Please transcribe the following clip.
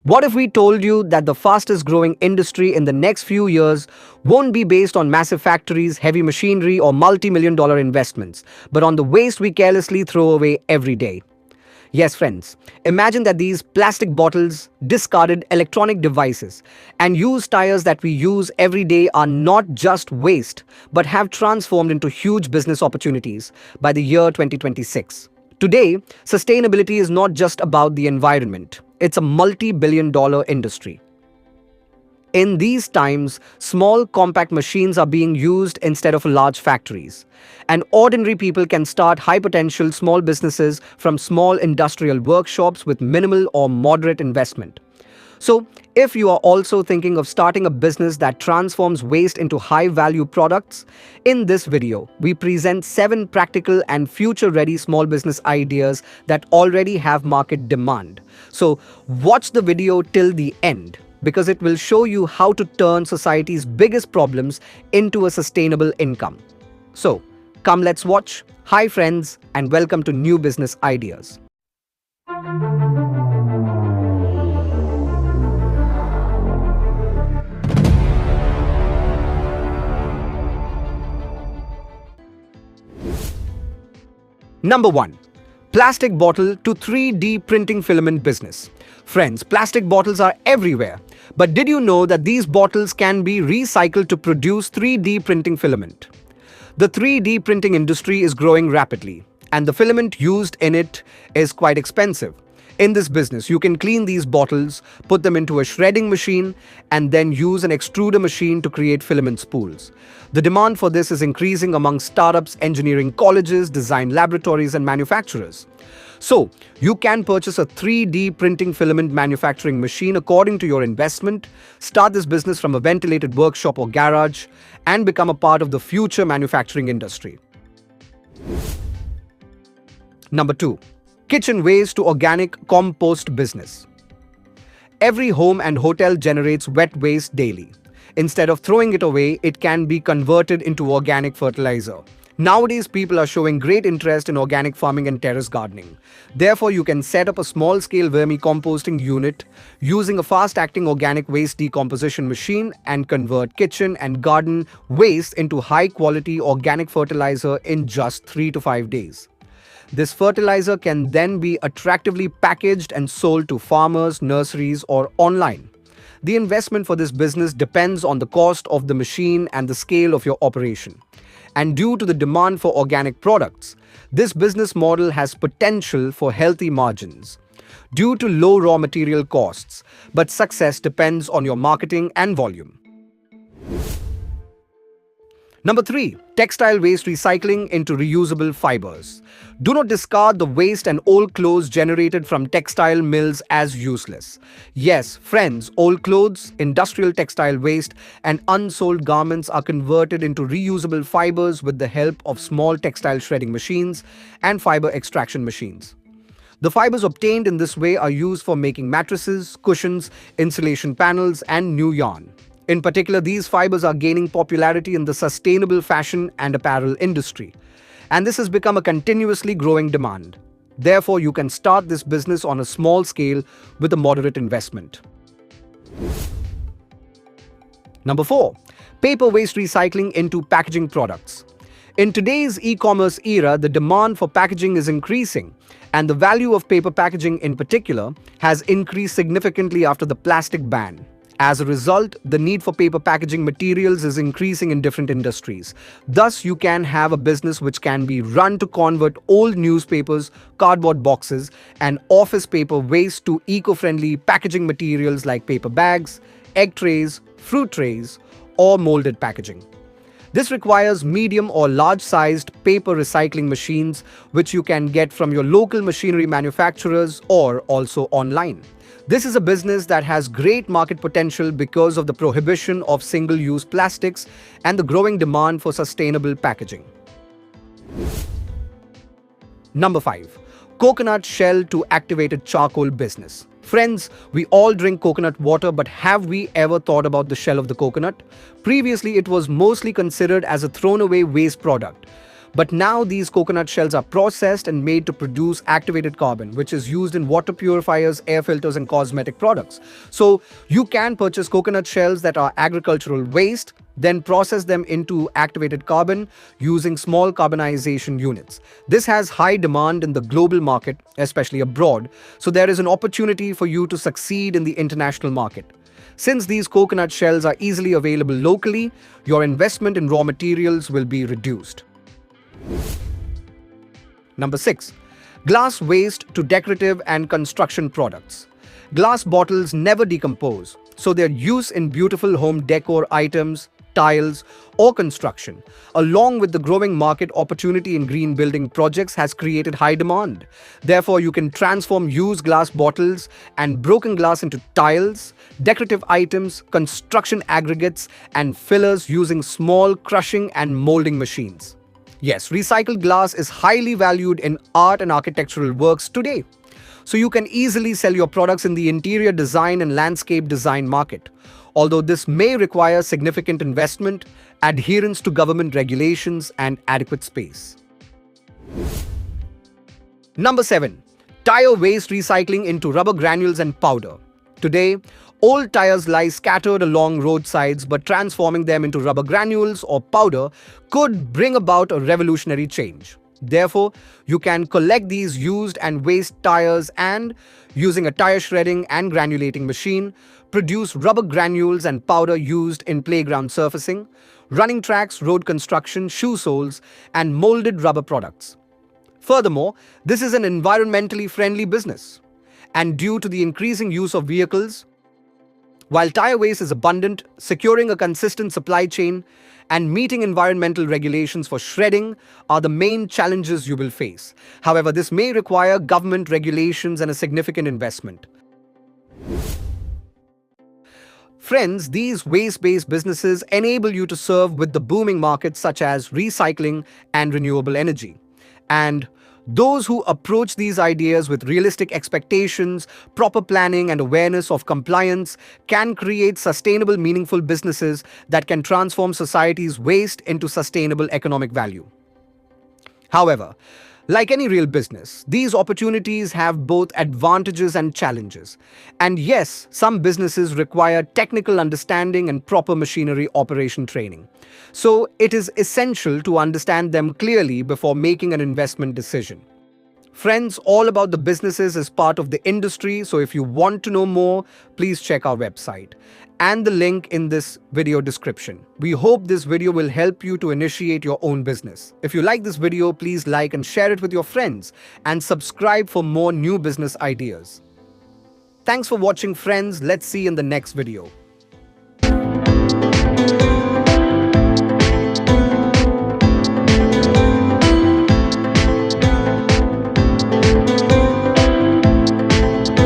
What if we told you that the fastest growing industry in the next few years won't be based on massive factories, heavy machinery, or multi-million dollar investments, but on the waste we carelessly throw away every day? Yes, friends, imagine that these plastic bottles, discarded electronic devices, and used tires that we use every day are not just waste, but have transformed into huge business opportunities by the year 2026. Today, sustainability is not just about the environment, it's a multi billion-dollar industry. In these times, small compact machines are being used instead of large factories. And ordinary people can start high potential small businesses from small industrial workshops with minimal or moderate investment. So, if you are also thinking of starting a business that transforms waste into high value products, in this video, we present 7 practical and future ready small business ideas that already have market demand. So, watch the video till the end, because it will show you how to turn society's biggest problems into a sustainable income. So, come let's watch. Hi friends, and welcome to New Business Ideas. Number 1. Plastic bottle to 3D printing filament business. Friends, plastic bottles are everywhere. But did you know that these bottles can be recycled to produce 3D printing filament? The 3D printing industry is growing rapidly, and the filament used in it is quite expensive. In this business, you can clean these bottles, put them into a shredding machine, and then use an extruder machine to create filament spools. The demand for this is increasing among startups, engineering colleges, design laboratories, and manufacturers. So, you can purchase a 3D printing filament manufacturing machine according to your investment, start this business from a ventilated workshop or garage, and become a part of the future manufacturing industry. Number 2. Kitchen waste to organic compost business. Every home and hotel generates wet waste daily. Instead of throwing it away, it can be converted into organic fertilizer. Nowadays, people are showing great interest in organic farming and terrace gardening. Therefore, you can set up a small-scale vermicomposting unit using a fast-acting organic waste decomposition machine and convert kitchen and garden waste into high-quality organic fertilizer in just 3 to 5 days. This fertilizer can then be attractively packaged and sold to farmers, nurseries, or online. The investment for this business depends on the cost of the machine and the scale of your operation. And due to the demand for organic products, this business model has potential for healthy margins due to low raw material costs, but success depends on your marketing and volume. Number 3. Textile waste recycling into reusable fibers. Do not discard the waste and old clothes generated from textile mills as useless. Yes, friends, old clothes, industrial textile waste, and unsold garments are converted into reusable fibers with the help of small textile shredding machines and fiber extraction machines. The fibers obtained in this way are used for making mattresses, cushions, insulation panels, and new yarn. In particular, these fibers are gaining popularity in the sustainable fashion and apparel industry, and this has become a continuously growing demand. Therefore, you can start this business on a small scale with a moderate investment. Number 4. Paper waste recycling into packaging products. In today's e-commerce era, the demand for packaging is increasing, and the value of paper packaging in particular has increased significantly after the plastic ban. As a result, the need for paper packaging materials is increasing in different industries. Thus, you can have a business which can be run to convert old newspapers, cardboard boxes, and office paper waste to eco-friendly packaging materials like paper bags, egg trays, fruit trays, or molded packaging. This requires medium or large-sized paper recycling machines, which you can get from your local machinery manufacturers or also online. This is a business that has great market potential because of the prohibition of single-use plastics and the growing demand for sustainable packaging. Number 5. Coconut shell to activated charcoal business. Friends, we all drink coconut water, but have we ever thought about the shell of the coconut? Previously, it was mostly considered as a thrown-away waste product. But now these coconut shells are processed and made to produce activated carbon, which is used in water purifiers, air filters, and cosmetic products. So you can purchase coconut shells that are agricultural waste, then process them into activated carbon using small carbonization units. This has high demand in the global market, especially abroad, so there is an opportunity for you to succeed in the international market. Since these coconut shells are easily available locally, your investment in raw materials will be reduced. Number 6. Glass waste to decorative and construction products. Glass bottles never decompose, so their use in beautiful home decor items, tiles, or construction, along with the growing market opportunity in green building projects, has created high demand. Therefore, you can transform used glass bottles and broken glass into tiles, decorative items, construction aggregates, and fillers using small crushing and molding machines. Yes, recycled glass is highly valued in art and architectural works today. So you can easily sell your products in the interior design and landscape design market. Although this may require significant investment, adherence to government regulations, and adequate space. Number 7. Tire waste recycling into rubber granules and powder. Today, old tires lie scattered along roadsides, but transforming them into rubber granules or powder could bring about a revolutionary change. Therefore, you can collect these used and waste tires and, using a tire shredding and granulating machine, produce rubber granules and powder used in playground surfacing, running tracks, road construction, shoe soles, and molded rubber products. Furthermore, this is an environmentally friendly business. And due to the increasing use of vehicles, while tire waste is abundant, securing a consistent supply chain and meeting environmental regulations for shredding are the main challenges you will face. However, this may require government regulations and a significant investment. Friends, these waste-based businesses enable you to serve with the booming markets such as recycling and renewable energy. And those who approach these ideas with realistic expectations, proper planning, and awareness of compliance can create sustainable, meaningful businesses that can transform society's waste into sustainable economic value. However, like any real business, these opportunities have both advantages and challenges. And yes, some businesses require technical understanding and proper machinery operation training. So it is essential to understand them clearly before making an investment decision. Friends, all about the businesses is part of the industry, so if you want to know more, please check our website and the link in this video description. We hope this video will help you to initiate your own business. If you like this video, please like and share it with your friends and subscribe for more new business ideas. Thanks for watching, friends. Let's see you in the next video.